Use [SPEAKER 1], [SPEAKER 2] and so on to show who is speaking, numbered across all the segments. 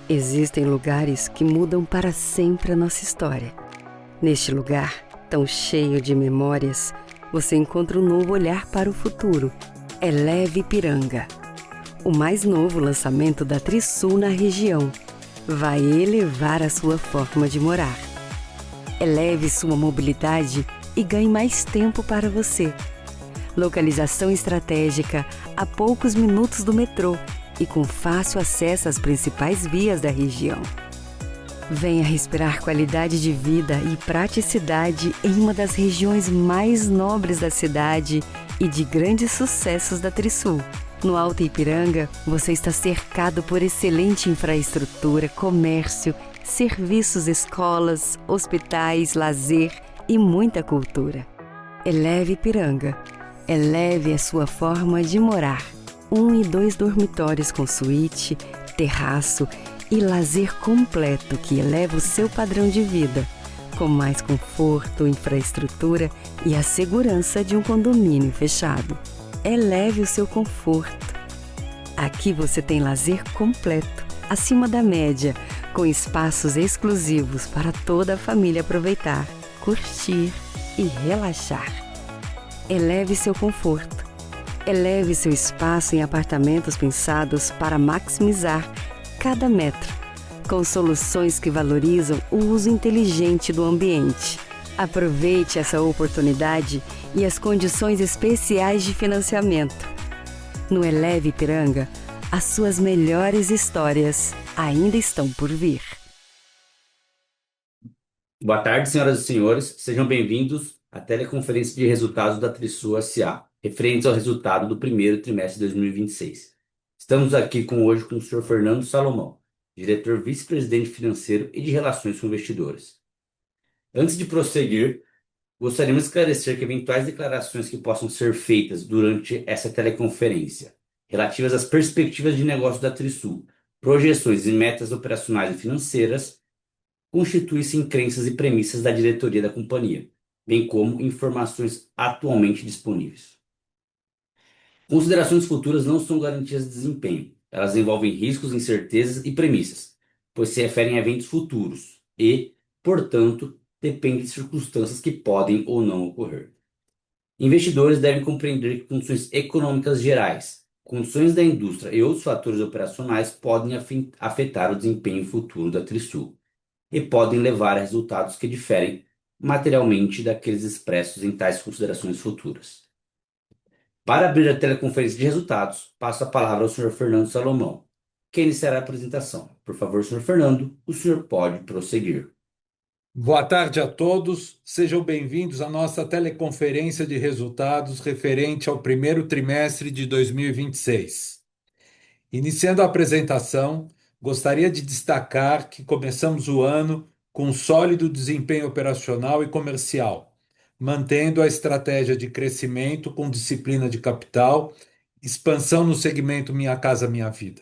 [SPEAKER 1] Existem lugares que mudam para sempre a nossa história. Neste lugar, tão cheio de memórias, você encontra um novo olhar para o futuro. Eleve Ipiranga. O mais novo lançamento da Trisul na região. Vai elevar a sua forma de morar. Eleve sua mobilidade e ganhe mais tempo para você. Localização estratégica a poucos minutos do metrô e com fácil acesso às principais vias da região. Venha respirar qualidade de vida e praticidade em uma das regiões mais nobres da cidade e de grandes sucessos da Trisul. No Alto Ipiranga, você está cercado por excelente infraestrutura, comércio, serviços, escolas, hospitais, lazer e muita cultura. Eleve Ipiranga. Eleve a sua forma de morar. 1 e 2 dormitórios com suíte, terraço e lazer completo que eleva o seu padrão de vida, com mais conforto, infraestrutura e a segurança de um condomínio fechado. Eleve o seu conforto. Aqui você tem lazer completo, acima da média, com espaços exclusivos para toda a família aproveitar, curtir e relaxar. Eleve seu conforto. Eleve seu espaço em apartamentos pensados para maximizar cada metro, com soluções que valorizam o uso inteligente do ambiente. Aproveite essa oportunidade e as condições especiais de financiamento. No Eleve Ipiranga, as suas melhores histórias ainda estão por vir.
[SPEAKER 2] Boa tarde, senhoras e senhores. Sejam bem-vindos à teleconferência de resultados da Trisul S.A., referentes ao resultado do primeiro trimestre de 2026. Estamos aqui hoje com o senhor Fernando Salomão, diretor vice-presidente financeiro e de relações com investidores. Antes de prosseguir, gostaríamos de esclarecer que eventuais declarações que possam ser feitas durante essa teleconferência, relativas às perspectivas de negócio da Trisul, projeções e metas operacionais e financeiras, constituem-se em crenças e premissas da diretoria da companhia, bem como informações atualmente disponíveis. Considerações futuras não são garantias de desempenho. Elas envolvem riscos, incertezas e premissas, pois se referem a eventos futuros e, portanto, dependem de circunstâncias que podem ou não ocorrer. Investidores devem compreender que condições econômicas gerais, condições da indústria e outros fatores operacionais podem afetar o desempenho futuro da Trisul e podem levar a resultados que diferem materialmente daqueles expressos em tais considerações futuras. Para abrir a teleconferência de resultados, passo a palavra ao senhor Fernando Salomão, que iniciará a apresentação. Por favor, senhor Fernando, o senhor pode prosseguir.
[SPEAKER 3] Boa tarde a todos, sejam bem-vindos à nossa teleconferência de resultados referente ao primeiro trimestre de 2026. Iniciando a apresentação, gostaria de destacar que começamos o ano com um sólido desempenho operacional e comercial, mantendo a estratégia de crescimento com disciplina de capital, expansão no segmento Minha Casa Minha Vida.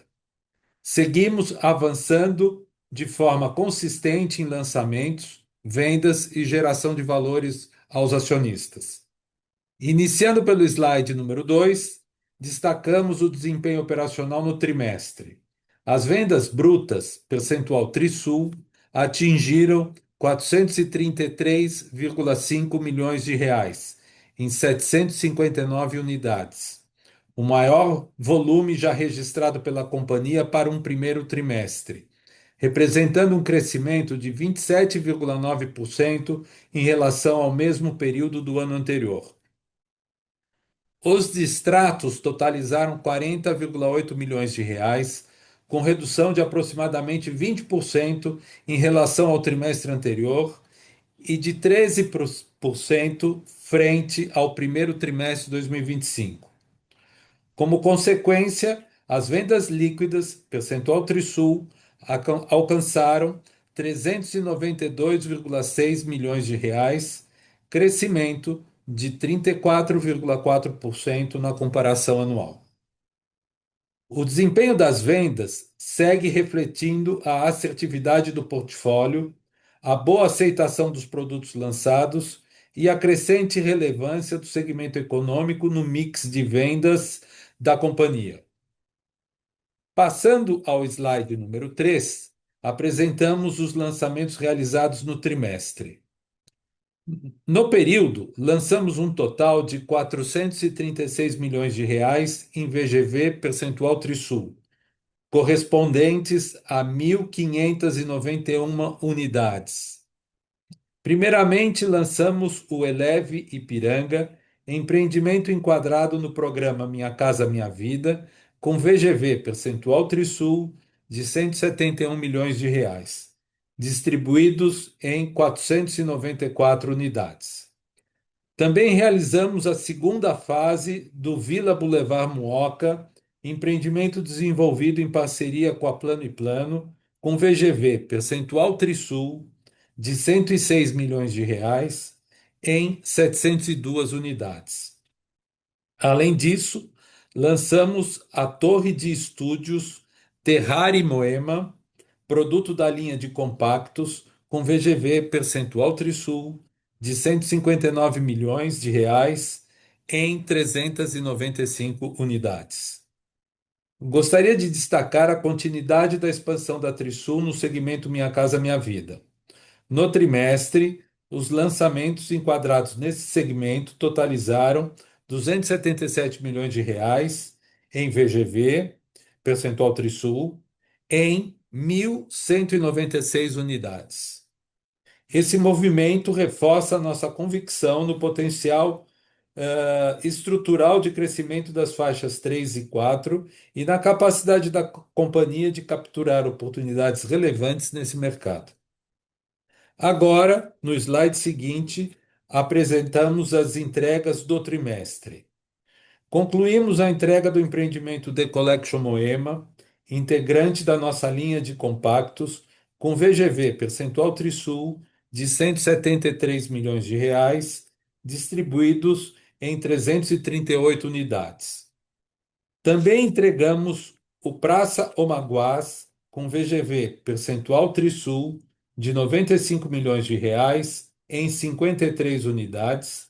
[SPEAKER 3] Seguimos avançando de forma consistente em lançamentos, vendas e geração de valores aos acionistas. Iniciando pelo slide número 2, destacamos o desempenho operacional no trimestre. As vendas brutas, percentual Trisul, atingiram 433,5 milhões de reais, em 759 unidades. O maior volume já registrado pela companhia para um primeiro trimestre, representando um crescimento de 27,9% em relação ao mesmo período do ano anterior. Os distratos totalizaram 40,8 milhões de reais, com redução de aproximadamente 20% em relação ao trimestre anterior e de 13% frente ao primeiro trimestre de 2025. Como consequência, as vendas líquidas, percentual Trisul, alcançaram 392,6 milhões de reais, crescimento de 34,4% na comparação anual. O desempenho das vendas segue refletindo a assertividade do portfólio, a boa aceitação dos produtos lançados e a crescente relevância do segmento econômico no mix de vendas da companhia. Passando ao slide número 3, apresentamos os lançamentos realizados no trimestre. No período, lançamos um total de 436 milhões de reais em VGV percentual Trisul, correspondentes a 1.591 unidades. Primeiramente, lançamos o Eleve Ipiranga, empreendimento enquadrado no programa Minha Casa Minha Vida, com VGV percentual Trisul de 171 milhões de reais, distribuídos em 494 unidades. Também realizamos a segunda fase do Vila Boulevard Mooca, empreendimento desenvolvido em parceria com a Plano e Plano, com VGV percentual Trisul de 106 milhões de reais em 702 unidades. Além disso, lançamos a Torre de Estúdios Terrari Moema, produto da linha de compactos, com VGV percentual Trisul de 159 milhões de reais em 395 unidades. Gostaria de destacar a continuidade da expansão da Trisul no segmento Minha Casa Minha Vida. No trimestre, os lançamentos enquadrados nesse segmento totalizaram 277 milhões de reais em VGV, percentual Trisul, em 1.196 unidades. Esse movimento reforça a nossa convicção no potencial estrutural de crescimento das faixas 3 e 4 e na capacidade da companhia de capturar oportunidades relevantes nesse mercado. Agora, no slide seguinte, apresentamos as entregas do trimestre. Concluímos a entrega do empreendimento The Collection Moema, integrante da nossa linha de compactos, com VGV percentual Trisul de 173 milhões de reais, distribuídos em 338 unidades. Também entregamos o Praça Omaguás, com VGV percentual Trisul de 95 milhões de reais em 53 unidades,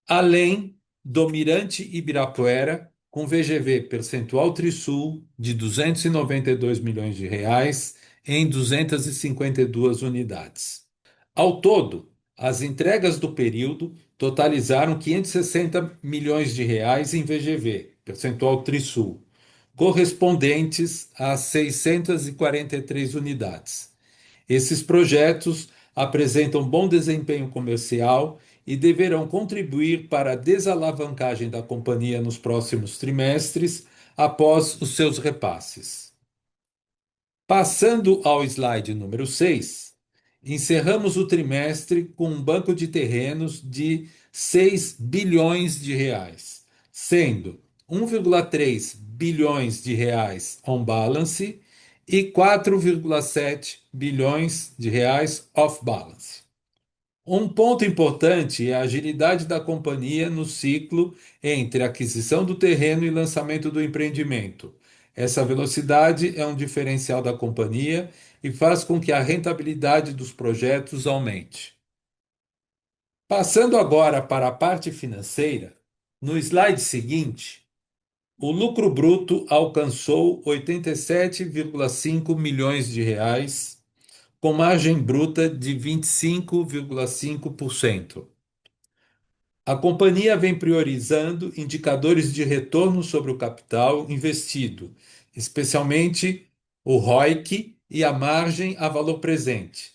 [SPEAKER 3] além do Mirante Ibirapuera, com VGV percentual Trisul de 292 milhões de reais em 252 unidades. Ao todo, as entregas do período totalizaram 560 milhões de reais em VGV, percentual Trisul, correspondentes a 643 unidades. Esses projetos apresentam bom desempenho comercial e deverão contribuir para a desalavancagem da companhia nos próximos trimestres após os seus repasses. Passando ao slide número 6, encerramos o trimestre com um banco de terrenos de 6 bilhões de reais, sendo 1,3 bilhões de reais on balance e 4,7 bilhões de reais off balance. Um ponto importante é a agilidade da companhia no ciclo entre aquisição do terreno e lançamento do empreendimento. Essa velocidade é um diferencial da companhia e faz com que a rentabilidade dos projetos aumente. Passando agora para a parte financeira, no slide seguinte, o lucro bruto alcançou 87,5 milhões de reais, com margem bruta de 25,5%. A companhia vem priorizando indicadores de retorno sobre o capital investido, especialmente o ROIC e a margem a valor presente.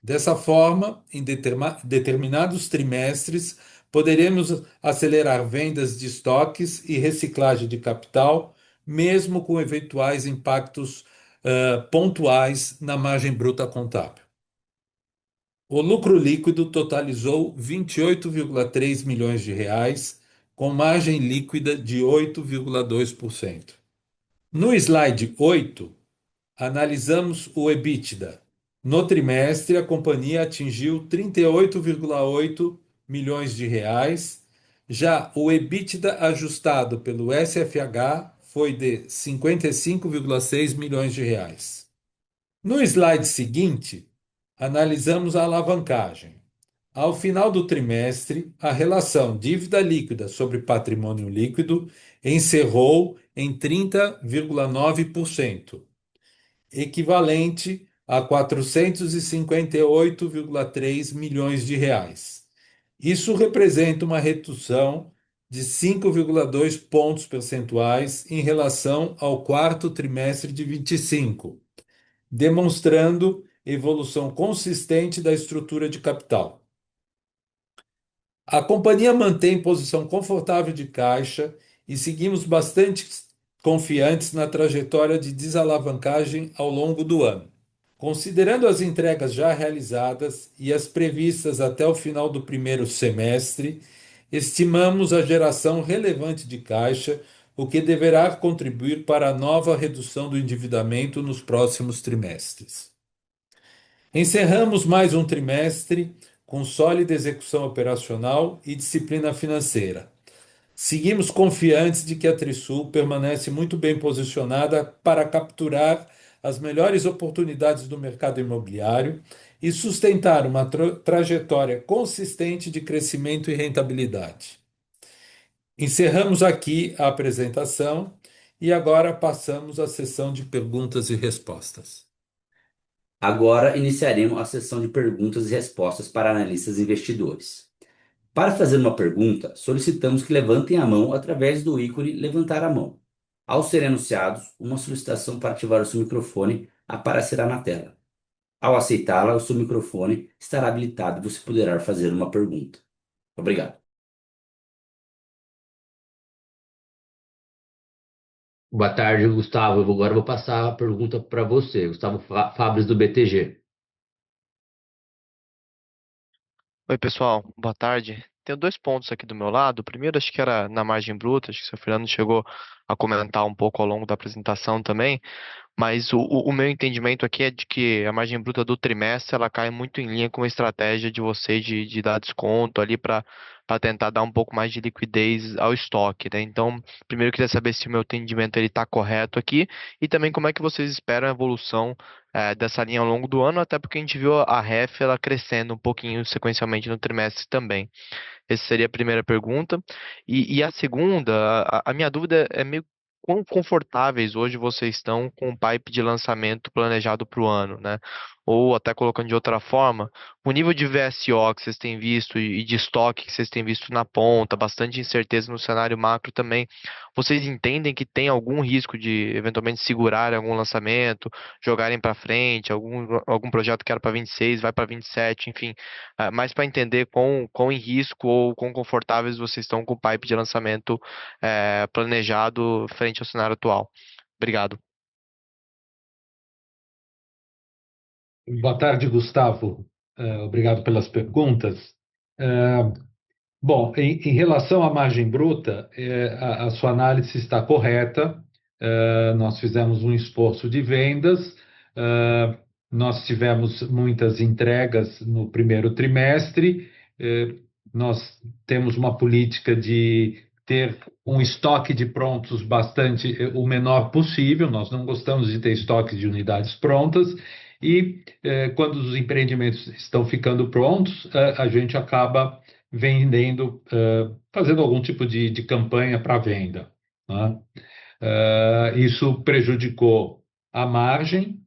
[SPEAKER 3] Dessa forma, em determinados trimestres, poderemos acelerar vendas de estoques e reciclagem de capital, mesmo com eventuais impactos pontuais na margem bruta contábil. O lucro líquido totalizou 28,3 milhões de reais, com margem líquida de 8,2%. No slide 8, analisamos o EBITDA. No trimestre, a companhia atingiu 38,8 milhões de reais, já o EBITDA ajustado pelo SFH foi de 55,6 milhões de reais. No slide seguinte, analisamos a alavancagem. Ao final do trimestre, a relação dívida líquida sobre patrimônio líquido encerrou em 30,9%. equivalente a 458,3 milhões de reais. Isso representa uma redução de 5,2 pontos percentuais em relação ao quarto trimestre de 25, demonstrando evolução consistente da estrutura de capital. A companhia mantém posição confortável de caixa e seguimos bastante confiantes na trajetória de desalavancagem ao longo do ano. Considerando as entregas já realizadas e as previstas até o final do primeiro semestre, estimamos a geração relevante de caixa, o que deverá contribuir para a nova redução do endividamento nos próximos trimestres. Encerramos mais um trimestre com sólida execução operacional e disciplina financeira. Seguimos confiantes de que a Trisul permanece muito bem posicionada para capturar as melhores oportunidades do mercado imobiliário e sustentar uma trajetória consistente de crescimento e rentabilidade. Encerramos aqui a apresentação e agora passamos à sessão de perguntas e respostas.
[SPEAKER 2] Agora iniciaremos a sessão de perguntas e respostas para analistas e investidores. Para fazer uma pergunta, solicitamos que levantem a mão através do ícone levantar a mão. Ao serem anunciados, uma solicitação para ativar o seu microfone aparecerá na tela. Ao aceitá-la, o seu microfone estará habilitado e você poderá fazer uma pergunta. Obrigado. Boa tarde, Gustavo. Agora vou passar a pergunta para você, Gustavo Fabres, do BTG.
[SPEAKER 4] Oi, pessoal, boa tarde. Tenho dois pontos aqui do meu lado. O primeiro, acho que era na margem bruta, acho que o seu Fernando chegou a comentar um pouco ao longo da apresentação também, mas o meu entendimento aqui é de que a margem bruta do trimestre ela cai muito em linha com a estratégia de vocês de dar desconto ali para tentar dar um pouco mais de liquidez ao estoque, né? Então, primeiro eu queria saber se o meu entendimento ele está correto aqui e também como é que vocês esperam a evolução dessa linha ao longo do ano, até porque a gente viu a REF ela crescendo um pouquinho sequencialmente no trimestre também. Essa seria a primeira pergunta. E a segunda, a minha dúvida é meio quão confortáveis hoje vocês estão com o pipe de lançamento planejado para o ano, né? Ou até colocando de outra forma, o nível de VSO que vocês têm visto e de estoque que vocês têm visto na ponta, bastante incerteza no cenário macro também, vocês entendem que tem algum risco de eventualmente segurar algum lançamento, jogarem para frente, algum projeto que era para 26, vai para 27, enfim, mais para entender quão em risco ou quão confortáveis vocês estão com o pipe de lançamento planejado frente ao cenário atual. Obrigado.
[SPEAKER 3] Boa tarde, Gustavo. Obrigado pelas perguntas. Bom, em relação à margem bruta, a sua análise está correta. Nós fizemos um esforço de vendas, nós tivemos muitas entregas no primeiro trimestre, nós temos uma política de ter um estoque de prontos o menor possível, nós não gostamos de ter estoque de unidades prontas, e quando os empreendimentos estão ficando prontos, a gente acaba vendendo, fazendo algum tipo de campanha para venda, né? Isso prejudicou a margem,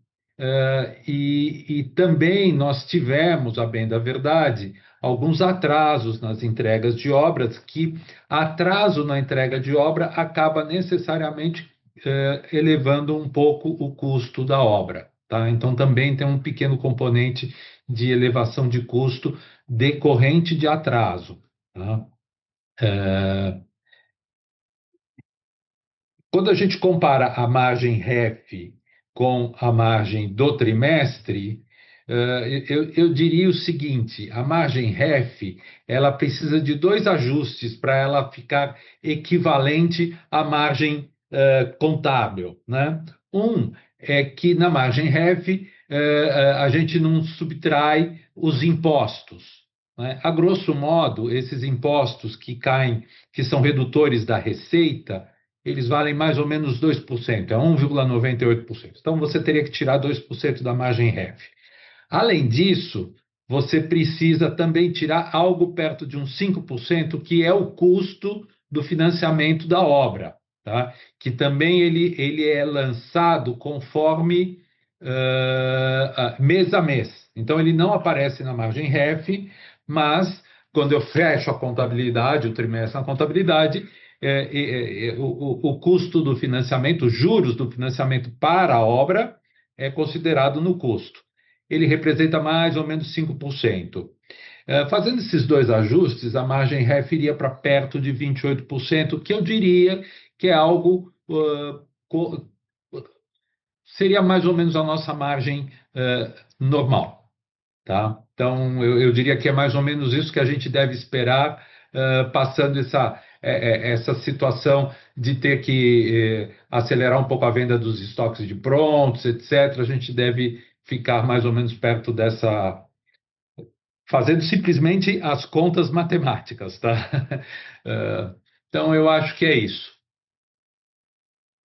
[SPEAKER 3] e também nós tivemos, a bem da verdade, alguns atrasos nas entregas de obras, que atraso na entrega de obra acaba necessariamente elevando um pouco o custo da obra, tá? Então também tem um pequeno componente de elevação de custo decorrente de atraso, tá? Quando a gente compara a margem REF com a margem do trimestre, eu diria o seguinte: a margem REF ela precisa de dois ajustes para ela ficar equivalente à margem contábil, né? Um é que na margem REF a gente não subtrai os impostos, né? A grosso modo, esses impostos que caem, que são redutores da receita, eles valem mais ou menos 2%, é 1,98%. Então, você teria que tirar 2% da margem REF. Além disso, você precisa também tirar algo perto de uns 5%, que é o custo do financiamento da obra, tá? Que também ele é lançado conforme mês a mês. Então, ele não aparece na margem REF, mas quando eu fecho a contabilidade, o trimestre na contabilidade, o custo do financiamento, os juros do financiamento para a obra é considerado no custo. Ele representa mais ou menos 5%. Fazendo esses dois ajustes, a margem REF iria para perto de 28%, que eu diria que é algo seria mais ou menos a nossa margem normal, tá? Então, eu diria que é mais ou menos isso que a gente deve esperar, passando essa situação de ter que acelerar um pouco a venda dos estoques de prontos, etc. A gente deve ficar mais ou menos perto dessa, fazendo simplesmente as contas matemáticas, tá? Então, eu acho que é isso.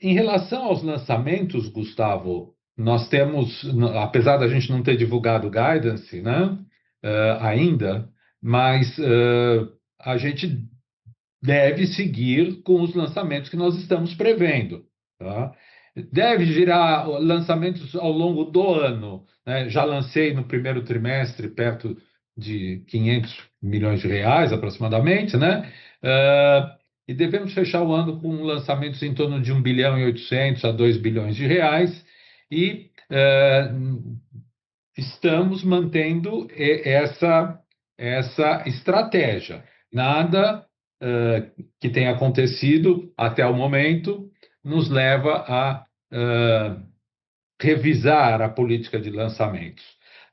[SPEAKER 3] Em relação aos lançamentos, Gustavo, nós temos, apesar da gente não ter divulgado o guidance, né, ainda, mas a gente deve seguir com os lançamentos que nós estamos prevendo, tá? Deve girar lançamentos ao longo do ano, né? Já lancei no primeiro trimestre perto de 500 milhões de reais aproximadamente, né? E devemos fechar o ano com lançamentos em torno de 1 bilhão e 800 a 2 bilhões de reais e estamos mantendo essa estratégia. Nada que tenha acontecido até o momento nos leva a revisar a política de lançamentos.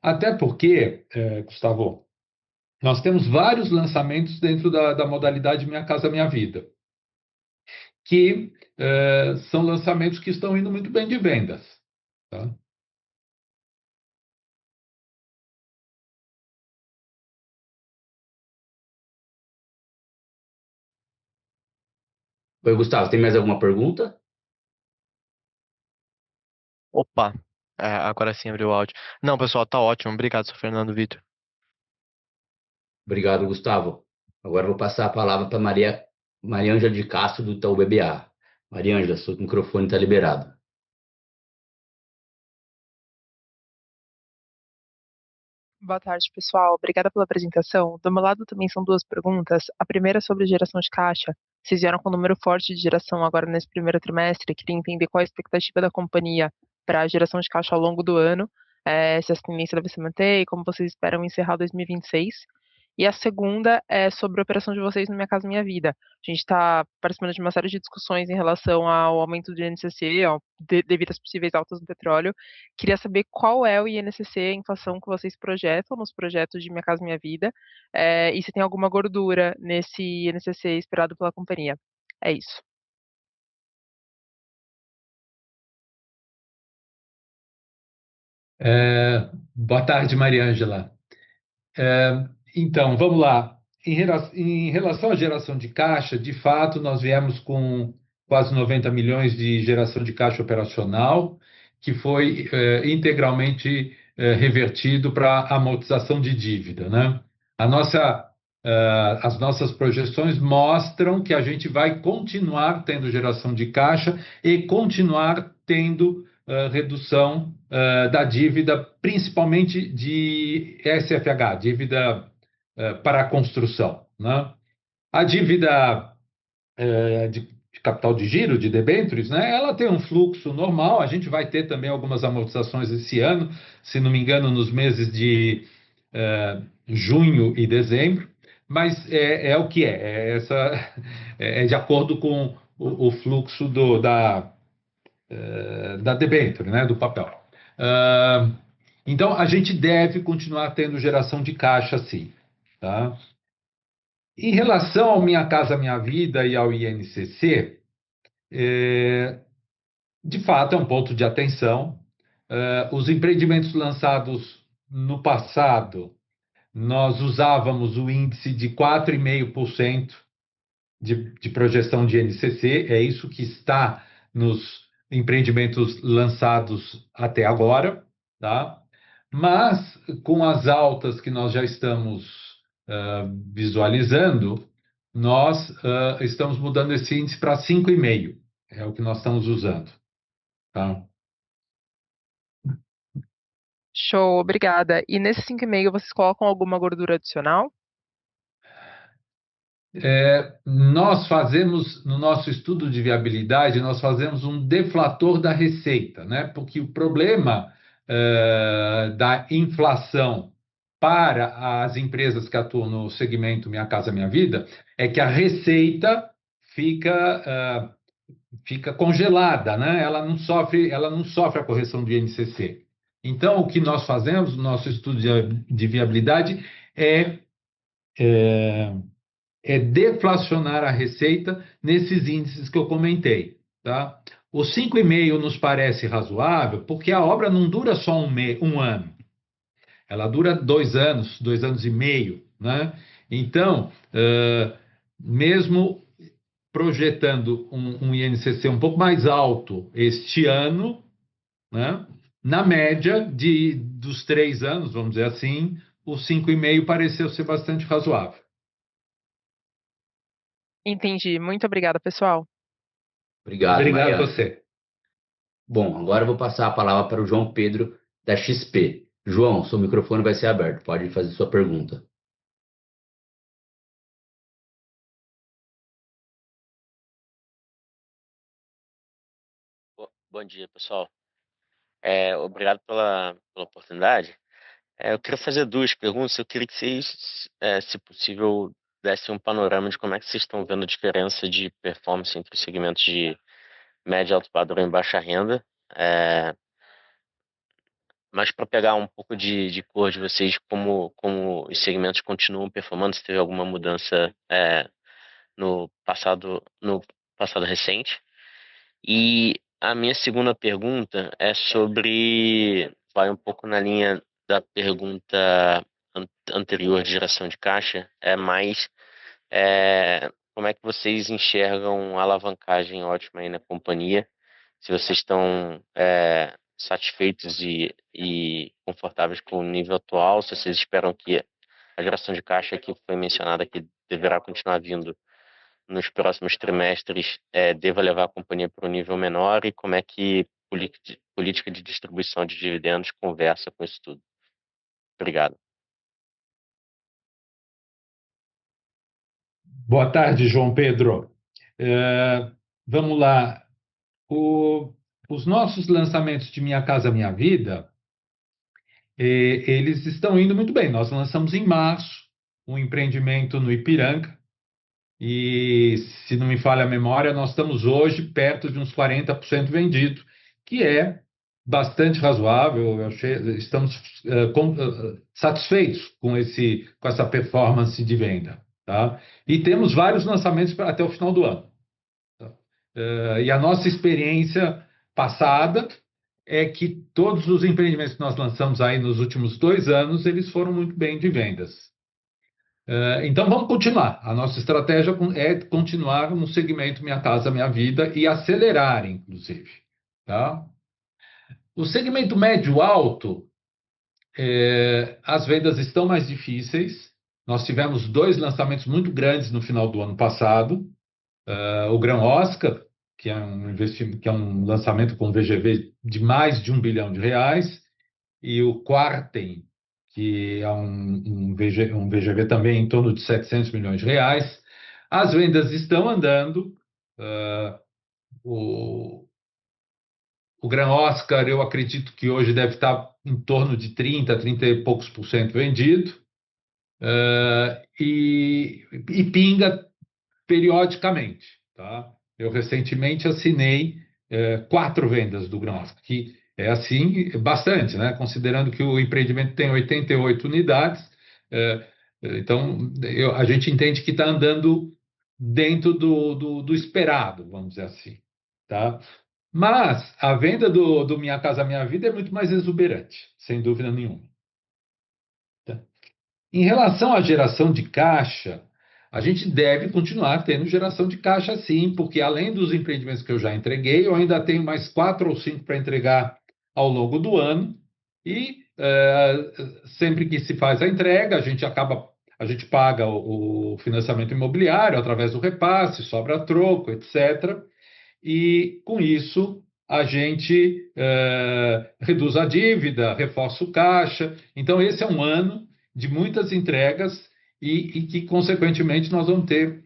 [SPEAKER 3] Até porque, Gustavo, nós temos vários lançamentos dentro da modalidade Minha Casa Minha Vida, que são lançamentos que estão indo muito bem de vendas. Tá?
[SPEAKER 2] Oi, Gustavo, tem mais alguma pergunta?
[SPEAKER 4] Opa, agora sim abriu o áudio. Não, pessoal, tá ótimo. Obrigado, seu Fernando Vitor.
[SPEAKER 2] Obrigado, Gustavo. Agora eu vou passar a palavra para Maria Ângela de Castro, do Itaú BBA. Maria Ângela, seu microfone está liberado.
[SPEAKER 5] Boa tarde, pessoal. Obrigada pela apresentação. Do meu lado também são duas perguntas. A primeira é sobre geração de caixa. Vocês vieram com um número forte de geração agora nesse primeiro trimestre. Queria entender qual a expectativa da companhia para a geração de caixa ao longo do ano, se essa tendência deve se manter e como vocês esperam encerrar 2026. E a segunda é sobre a operação de vocês no Minha Casa Minha Vida. A gente está participando de uma série de discussões em relação ao aumento do INCC, devido às possíveis altas do petróleo. Queria saber qual é o INCC, a inflação que vocês projetam nos projetos de Minha Casa Minha Vida, e se tem alguma gordura nesse INCC esperado pela companhia. É isso.
[SPEAKER 3] Boa tarde, Maria Ângela. Então, vamos lá. Em relação à geração de caixa, de fato, nós viemos com quase 90 milhões de geração de caixa operacional, que foi integralmente revertido para amortização de dívida, né? As nossas projeções mostram que a gente vai continuar tendo geração de caixa e continuar tendo redução da dívida, principalmente de SFH, dívida para a construção, né? A dívida de capital de giro, de debêntures, né? Ela tem um fluxo normal. A gente vai ter também algumas amortizações esse ano, se não me engano, nos meses de junho e dezembro, mas é o que é de acordo com o fluxo da debênture, né? Do papel. Então, a gente deve continuar tendo geração de caixa, sim. Tá? Em relação ao Minha Casa Minha Vida e ao INCC, de fato é um ponto de atenção. Os empreendimentos lançados no passado, nós usávamos o índice de 4,5% de projeção de INCC, é isso que está nos empreendimentos lançados até agora, tá? Mas, com as altas que nós já estamos visualizando, nós estamos mudando esse índice para 5,5%. É o que nós estamos usando. Tá?
[SPEAKER 5] Show, obrigada. E nesse 5,5 vocês colocam alguma gordura adicional?
[SPEAKER 3] Nós fazemos, no nosso estudo de viabilidade, nós fazemos um deflator da receita, né? Porque o problema da inflação para as empresas que atuam no segmento Minha Casa Minha Vida é que a receita fica congelada, né? Ela não sofre a correção do INCC. Então, o que nós fazemos no nosso estudo de viabilidade é deflacionar a receita nesses índices que eu comentei, tá? O 5,5 nos parece razoável, porque a obra não dura só um ano, ela dura 2 anos, 2 anos e meio, né? Então, mesmo projetando um INCC um pouco mais alto este ano, né? Na média dos 3 anos, vamos dizer assim, o 5,5 pareceu ser bastante razoável.
[SPEAKER 5] Entendi. Muito obrigada, pessoal.
[SPEAKER 2] Obrigado,
[SPEAKER 3] Obrigado a
[SPEAKER 2] Mariana.
[SPEAKER 3] você.
[SPEAKER 2] Bom, agora eu vou passar a palavra para o João Pedro, da XP. João, seu microfone vai ser aberto. Pode fazer sua pergunta.
[SPEAKER 6] Bom dia, pessoal. Obrigado pela oportunidade. Eu queria fazer duas perguntas. Eu queria que vocês, se possível, dessem um panorama de como é que vocês estão vendo a diferença de performance entre os segmentos de médio, alto padrão e baixa renda. Mas para pegar um pouco de cor de vocês, como os segmentos continuam performando, se teve alguma mudança no passado recente. E a minha segunda pergunta vai um pouco na linha da pergunta anterior de geração de caixa, mais como é que vocês enxergam a alavancagem ótima aí na companhia, se vocês estão satisfeitos e confortáveis com o nível atual, se vocês esperam que a geração de caixa que foi mencionada aqui deverá continuar vindo nos próximos trimestres deva levar a companhia para um nível menor e como é que política de distribuição de dividendos conversa com isso tudo. Obrigado.
[SPEAKER 3] Boa tarde, João Pedro. Vamos lá. Os nossos lançamentos de Minha Casa Minha Vida, eles estão indo muito bem. Nós lançamos em março um empreendimento no Ipiranga e, se não me falha a memória, nós estamos hoje perto de uns 40% vendido, que é bastante razoável. Estamos satisfeitos com essa performance de venda, tá? E temos vários lançamentos até o final do ano. E a nossa experiência passada é que todos os empreendimentos que nós lançamos aí nos últimos 2 anos, eles foram muito bem de vendas. Então vamos continuar. A nossa estratégia é continuar no segmento Minha Casa Minha Vida e acelerar, inclusive, tá? O segmento médio-alto, as vendas estão mais difíceis. Nós tivemos 2 lançamentos muito grandes no final do ano passado. O Gran Oscar, que é um lançamento com VGV de mais de R$ 1 bilhão, e o Quartem, que é um VGV também em torno de R$ 700 milhões. As vendas estão andando. O Gran Oscar, eu acredito que hoje deve estar em torno de 30 e poucos por cento vendido. E pinga periodicamente, tá? Eu recentemente assinei 4 vendas do Gran Oscar, que é assim bastante, né? Considerando que o empreendimento tem 88 unidades, então a gente entende que está andando dentro do esperado, vamos dizer assim, tá? Mas a venda do Minha Casa Minha Vida é muito mais exuberante, sem dúvida nenhuma. Tá? Em relação à geração de caixa, a gente deve continuar tendo geração de caixa, sim, porque além dos empreendimentos que eu já entreguei, eu ainda tenho mais 4 ou 5 para entregar ao longo do ano. E sempre que se faz a entrega, a gente paga o financiamento imobiliário através do repasse, sobra troco, etc. E com isso a gente reduz a dívida, reforça o caixa. Então, esse é um ano de muitas entregas e que, consequentemente, nós vamos ter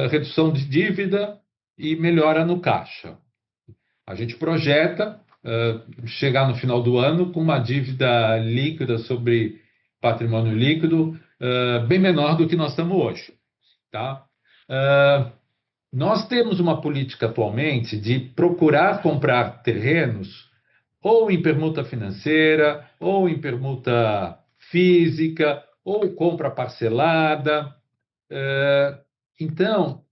[SPEAKER 3] redução de dívida e melhora no caixa. A gente projeta chegar no final do ano com uma dívida líquida sobre patrimônio líquido bem menor do que nós estamos hoje. Tá? Nós temos uma política atualmente de procurar comprar terrenos ou em permuta financeira, ou em permuta física, ou compra parcelada. Então,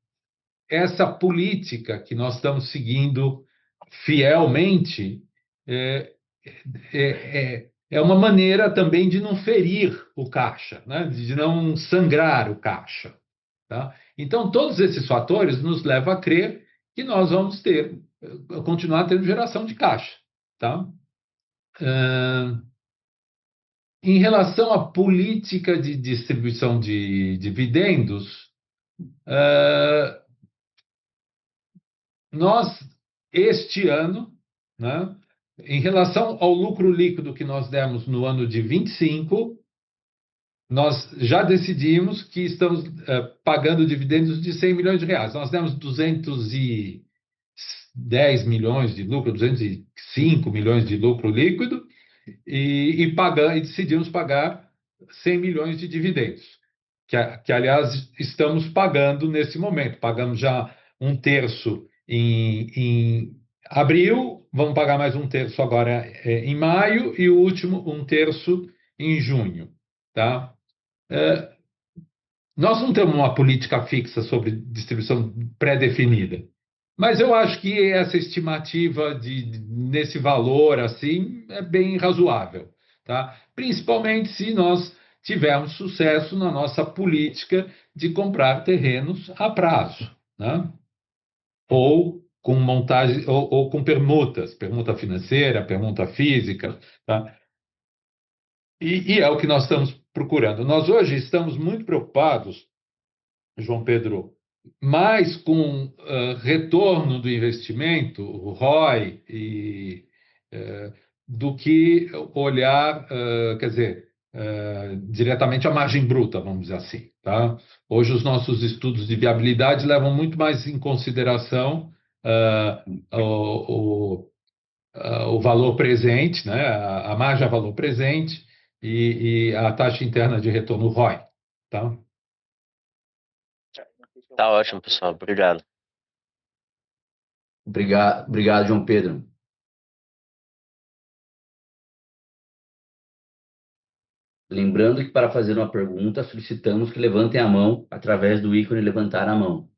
[SPEAKER 3] essa política que nós estamos seguindo fielmente é uma maneira também de não ferir o caixa, né? De não sangrar o caixa. Tá? Então, todos esses fatores nos levam a crer que nós vamos continuar tendo geração de caixa. Tá? Em relação à política de distribuição de dividendos, nós, este ano, né, em relação ao lucro líquido que nós demos no ano de 25, nós já decidimos que estamos pagando dividendos de 100 milhões de reais. Nós demos 210 milhões de lucro, 205 milhões de lucro líquido e decidimos pagar 100 milhões de dividendos, que aliás, estamos pagando nesse momento. Pagamos já um terço em abril, vamos pagar mais um terço agora em maio e o último um terço em junho. Tá? Nós não temos uma política fixa sobre distribuição pré-definida, mas eu acho que essa estimativa nesse valor assim é bem razoável, tá? Principalmente se nós tivermos sucesso na nossa política de comprar terrenos a prazo, né? Ou com montagem ou com permutas, permuta financeira, permuta física, tá? E é o que nós estamos procurando. Nós hoje estamos muito preocupados, João Pedro, mais com retorno do investimento, o ROI, do que olhar, quer dizer, diretamente a margem bruta, vamos dizer assim. Tá? Hoje os nossos estudos de viabilidade levam muito mais em consideração o valor presente, né? A margem a valor presente e a taxa interna de retorno ROI. Tá?
[SPEAKER 6] Tá ótimo, pessoal. Obrigado.
[SPEAKER 2] Obrigado, João Pedro. Lembrando que para fazer uma pergunta, solicitamos que levantem a mão através do ícone levantar a mão.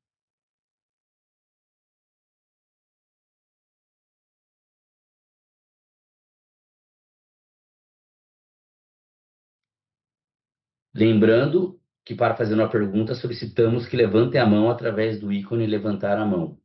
[SPEAKER 2] Lembrando que para fazer uma pergunta, solicitamos que levantem a mão através do ícone levantar a mão.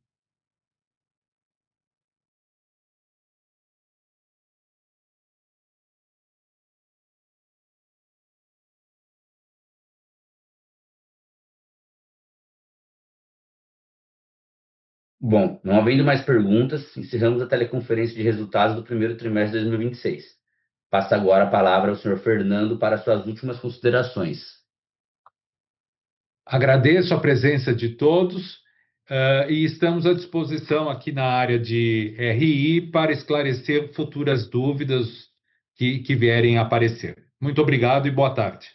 [SPEAKER 2] Bom, não havendo mais perguntas, encerramos a teleconferência de resultados do primeiro trimestre de 2026. Passa agora a palavra ao senhor Fernando para suas últimas considerações.
[SPEAKER 3] Agradeço a presença de todos e estamos à disposição aqui na área de RI para esclarecer futuras dúvidas que vierem a aparecer. Muito obrigado e boa tarde.